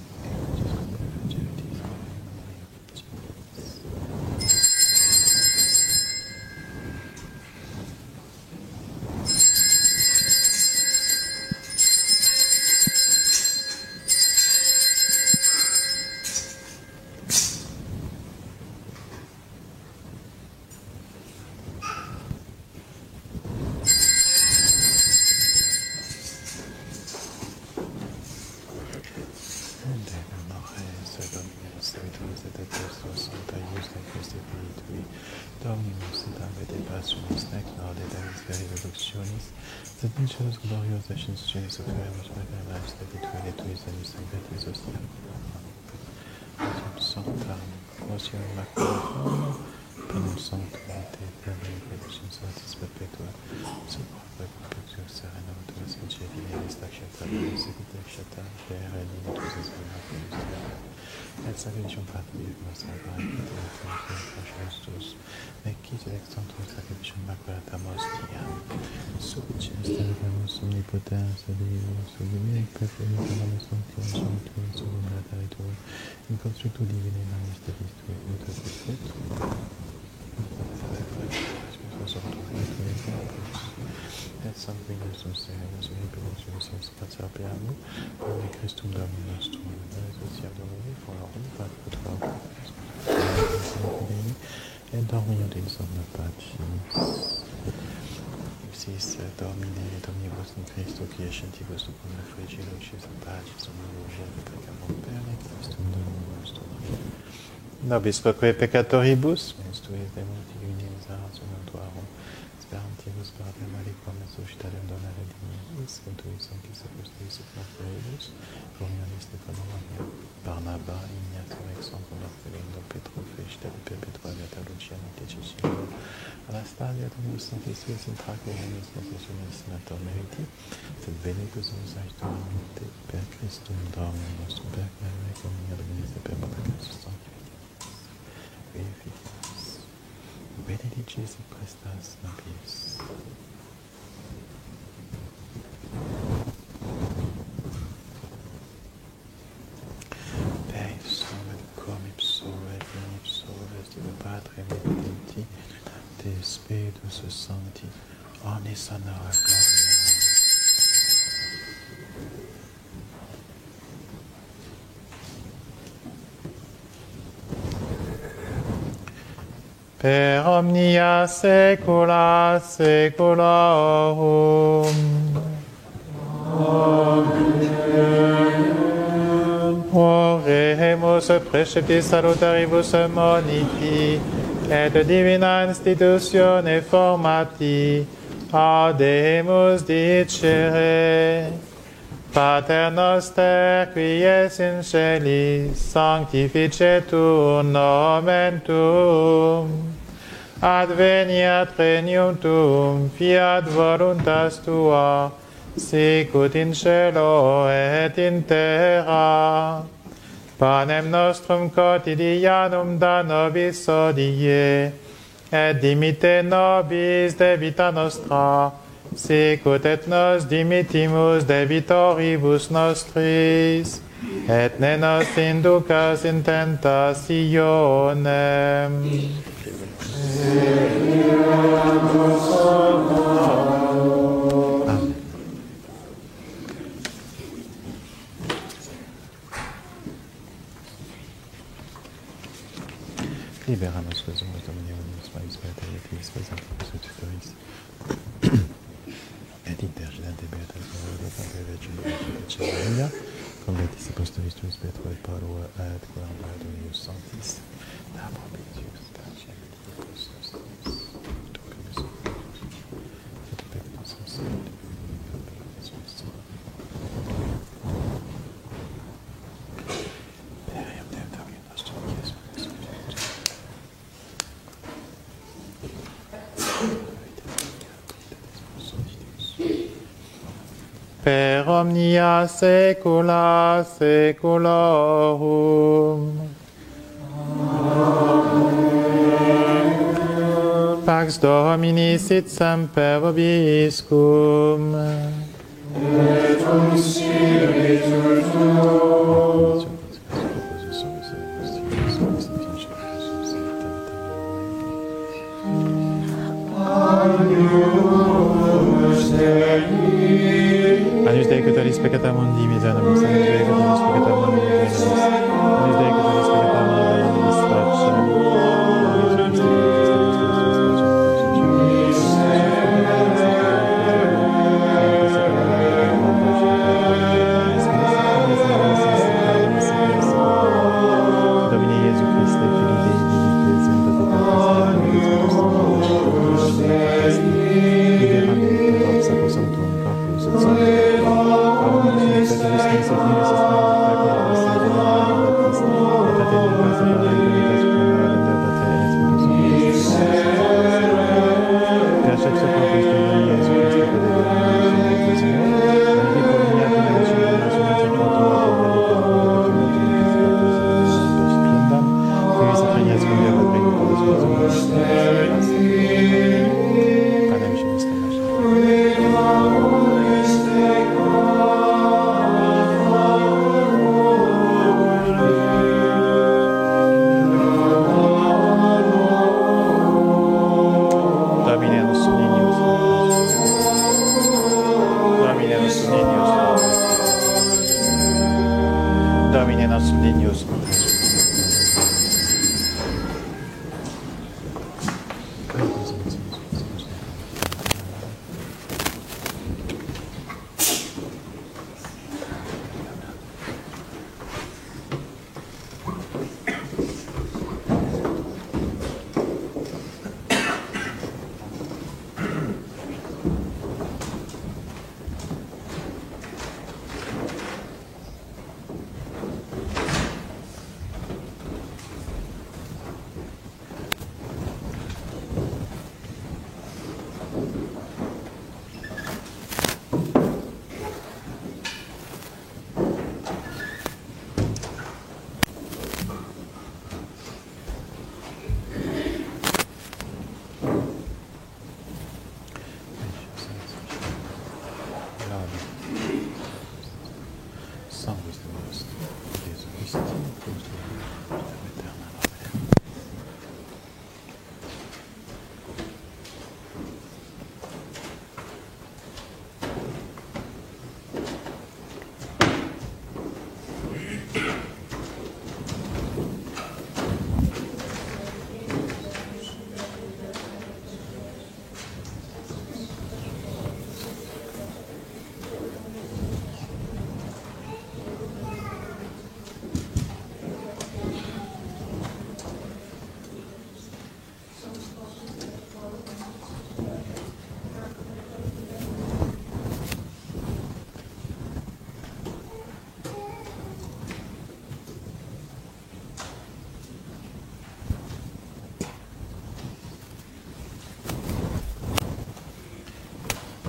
Dominus et avete passionis nec laude Deus veri reductionis, sed in celos gloriosa ascensionis offeremus magnalis de tuis amis sanctis ostia. Osium sanctam, osium immaculum, penum sanctum et eterni reductum satis perpetua, sub quae perpetuus serenum tuas in celi eris acceptabilis et acceptam per redini tuus esculatus et sacrificium patri et nostra et justus, nec quid ex sanctus sacrificium maculatam ostiam, subices telegramus omnipotens Deus, et perfectum namus sanctum sanctum subum lataritur, in constructu divine namis Deus tui, ut et sanguinus serenus omnipotens Deus paciapiamu, per Christum Dominum nostrum, et etiam Domini florum patrium et dormiunt in somno pacis. Ipsis Domine et omnibus in Christo, qui escentibus cum refrigi lucis et pacis omnium peccamur per Christum Dominum nostrum. Nobis quoque peccatoribus, mens tuis de multi unimizaras unantuarum, sperantibus partem aliquam et suscitarium donare dignis, et tuis sanctis apostolis et martyribus, Florianis Stephanom, Barnaba, Ignatius, Alexandre, Marcelindo, Petro, Fechter, Perpetua, Agata, Luciano, Cecilia, Anastasia, Dominus Sanctis, in Traque, Dominus Necessiunis, Senator Meriti, sed benedictus Sanctus Domine, per Christum Dominum nostrum, per Clare, Comunia Dominis, et per Patricius Sanctus, Reificis, benedicis et prestas nobis. Spiritus Sancti, omnis honora gloria. Per omnia saecula saeculorum. Oremus preceptis salutaribus moniti, et divina institutione formati, audemus dicere. Pater noster, qui es in celis, sanctificetur nomen tuum. Adveniat regnum tuum, fiat voluntas tua, sicut in cielo et in terra. Panem nostrum quotidianum da nobis hodie, et dimitte nobis debita nostra, sicut et nos dimittimus debitoribus nostris, et ne nos inducas in tentationem. Liberamus Resumus Domini Omnibus Maris Beata et Filii Sanctus Tutoris et intercedente Beatas Maria Padre Virgine et Maria convertis apostolis tuis Petro et Paulo et quorum Dominus Sanctis da propitius da gentibus nostris ducamus et peccatus nostris Per per omnia saecula saeculorum. Pax Domini sit semper vobiscum. Et cum spiritu tuo. Agnus Dei, que tollis peccata mundi, misera nobis. Agnus Dei, que tollis peccata mundi, misera nobis. Agnus Dei, que tollis peccata mundi, misera nobis. Pace. Domine Iesu Christe, Filii Dei, Filii Dei, Domine nostrum Deus.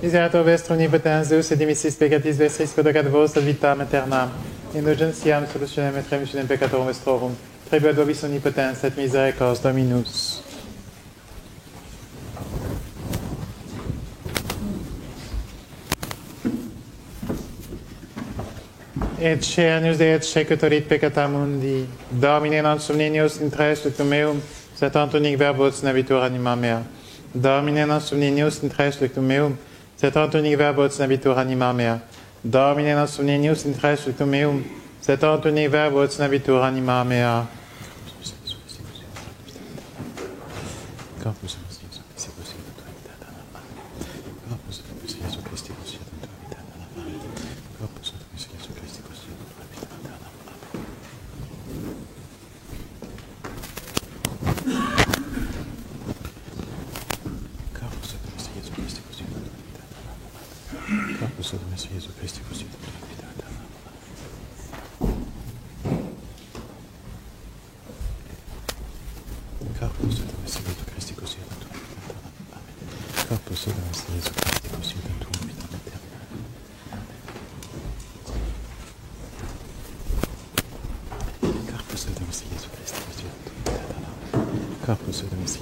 Miserator vestre omnipotens Deus et dimissis peccatis vestris codocat vos ad vitam aeternam. Indulgentiam solutionem et remissionem peccatorum vestrorum. Tribuat vobis omnipotens et misericors Dominus. Et Agnus Dei et secutorit peccata mundi. Domine non somninius intres luctum meum, sed antonic verbos navitur anima mea. Domine non somninius intres luctum meum, sed antonic verbos navitur anima mea. Domine nostrum nenius intres luctum meum, sed antonic verbos navitur anima mea.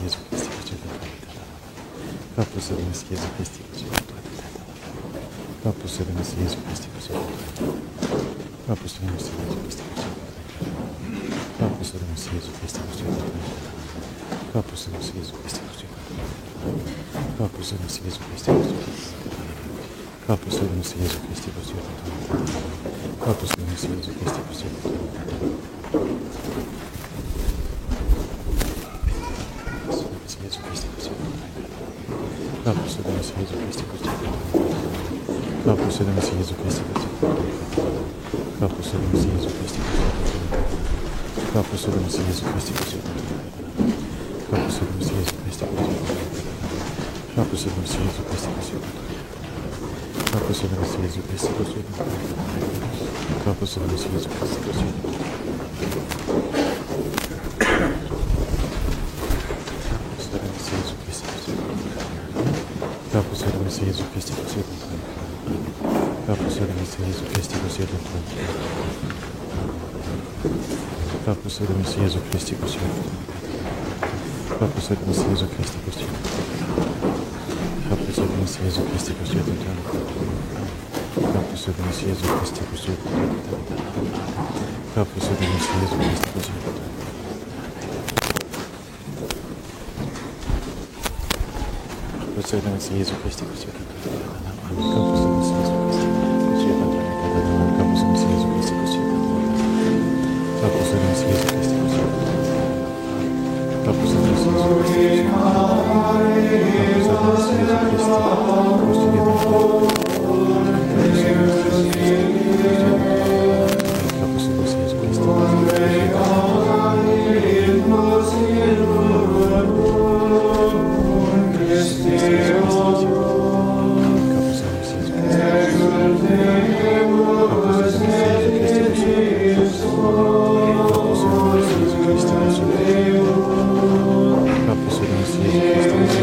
Gesù Cristo, Corpus Dominus Jesu Christi, Corpus Dominus Jesu Christi, Corpus Dominus Jesu Christi, Corpus Dominus Jesu Christi, Corpus Dominus Jesu Christi, Corpus Dominus Jesu Christi, Corpus Dominus Jesu Christi, Corpus Dominus Jesu Christi, Jesu Christi, Corpus Dominus Jesu Christi, Corpus Dominus Jesu Christi, Corpus Dominus Jesu Christi, Corpus Dominus Jesu Christi, Corpus Dominus Jesu Christi, Corpus Dominus Jesu Christi, Corpus Dominus Jesu Christi, Corpus Dominus Jesu Christi, Corpus Dominus Jesu Christi, Corpus Dominus Jesu Christi, Corpus Dominus Jesu Christi, Corpus Dominus Jesu Christi, Corpus Dominus Jesu Christi, Corpus Dominus Jesu Christi, Corpus Dominus Jesu Christi, Corpus Jesu Christi, Corpus Jesu Christi, Corpus Jesu Christi, Corpus Jesu Christi, Corpus Jesu Christi,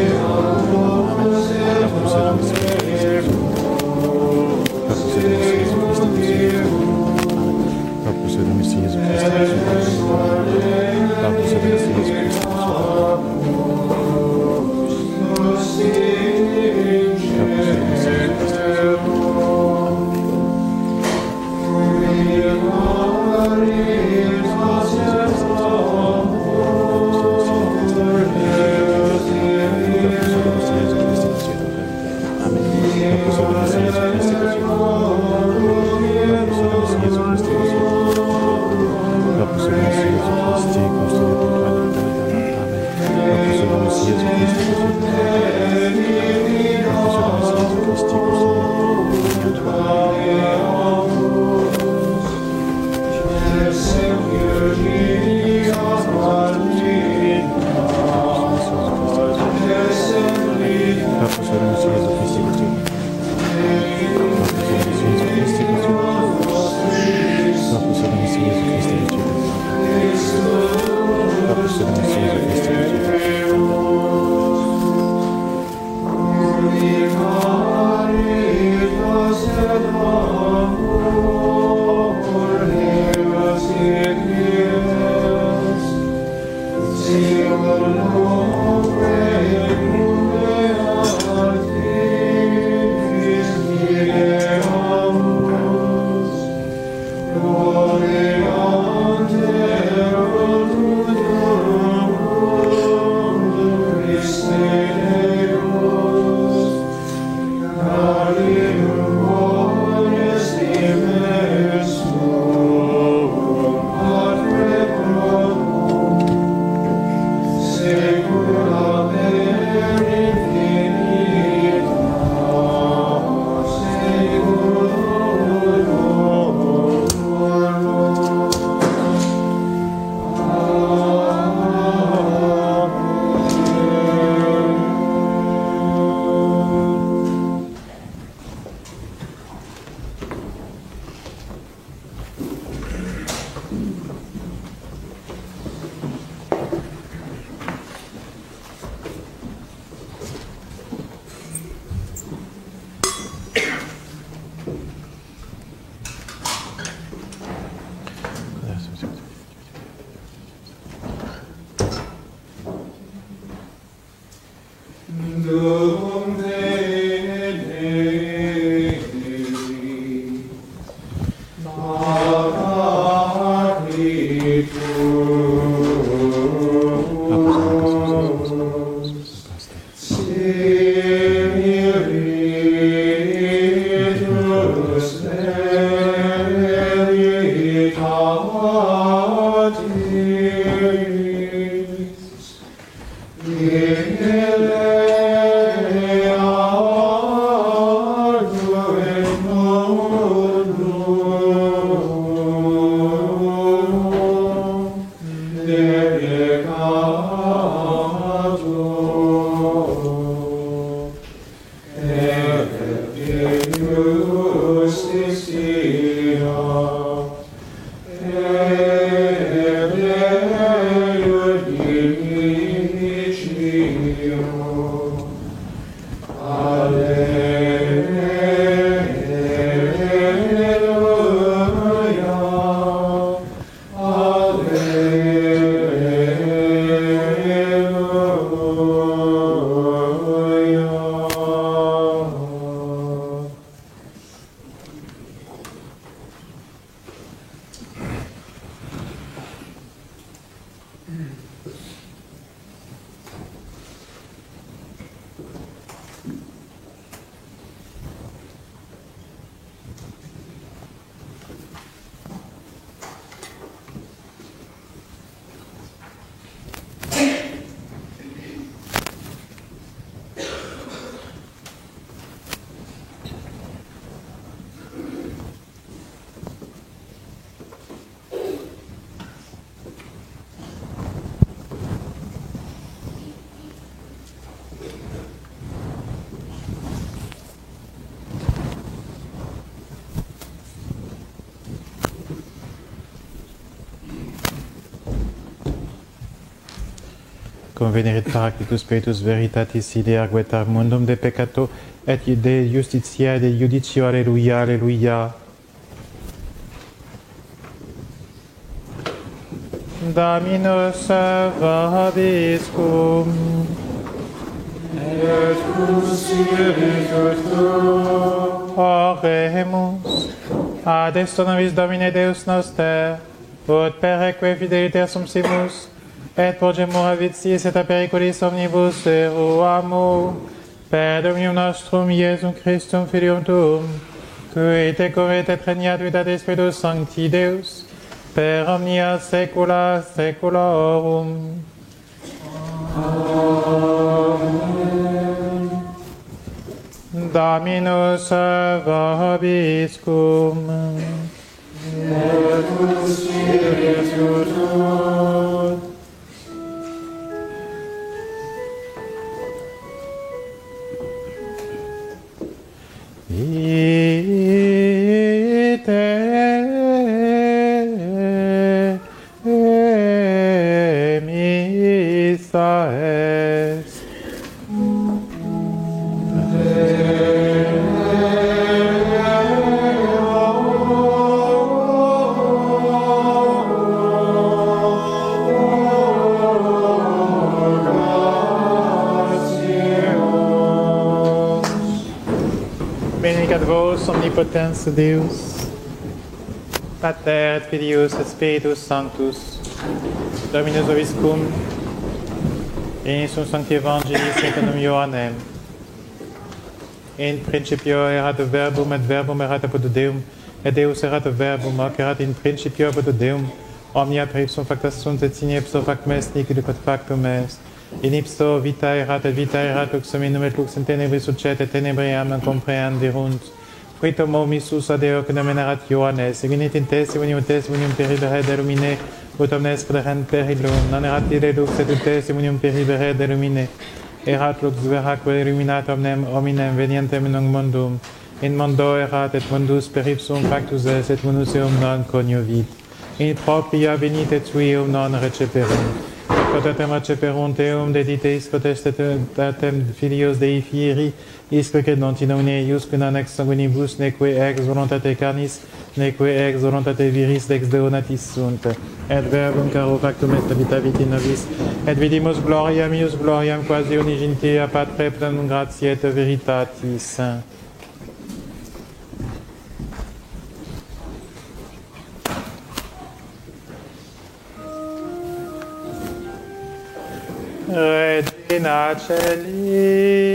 Dum Dei, Convenerit Paraclitus Spiritus Veritatis ide arguetar mundum de peccato et de justitia et de judicio. Alleluia, alleluia. Dominus vobiscum. et cum spiritu tuo. Oremus. Ad esto nobis Domine Deus noster, ut perque fideliter sumpsimus, et progemur avitiis et a periculis omnibus eruamu, per Dominum nostrum Iesum Christum Filium Tuum, qui tecum et regnat vita de Spiritus Sancti Deus, per omnia saecula saeculorum. Amen. Dominus vobiscum. Et cum spiritu tuo. Ite missa est. Benedicat vos omnipotens Deus, Pater et Filius et Spiritus Sanctus, Dominus vobiscum, in sum sancti evangelis secundum Ioannem. In principio erat verbum, et verbum erat apud Deum, et Deus erat verbum, hoc erat in principio apud Deum, omnia per ipsum facta sunt, et sine ipso factum est, nihil quod factum est. In ipso vita erat, et vita erat lux hominum, et lux in tenebris succet, et tenebriam non comprehenderunt. Quito momisus ad eo que nomen erat Ioannes, eginit in testimonium peribere de lumine, ut omnes credent per illum, non erat ille lux, et ut testimonium peribere de lumine. Erat lux veraque illuminat omnem hominem venientem in mundum. In mondo erat, et mundus per ipsum factus est, et mundus eum non coniovit. In propria venit, et sui eum non receperunt. Cotatem aceperunt teum dediteis potestatem filios Dei fieri, isque credontinum eiuscum annex sanguinibus, neque ex voluntate canis, neque ex voluntate viris lex deonatis sunt. Et verbum caro factum est vita viti nobis, et vidimus gloriam quasi unigenitea Patre plenum gratiae et veritatis. Regina Celi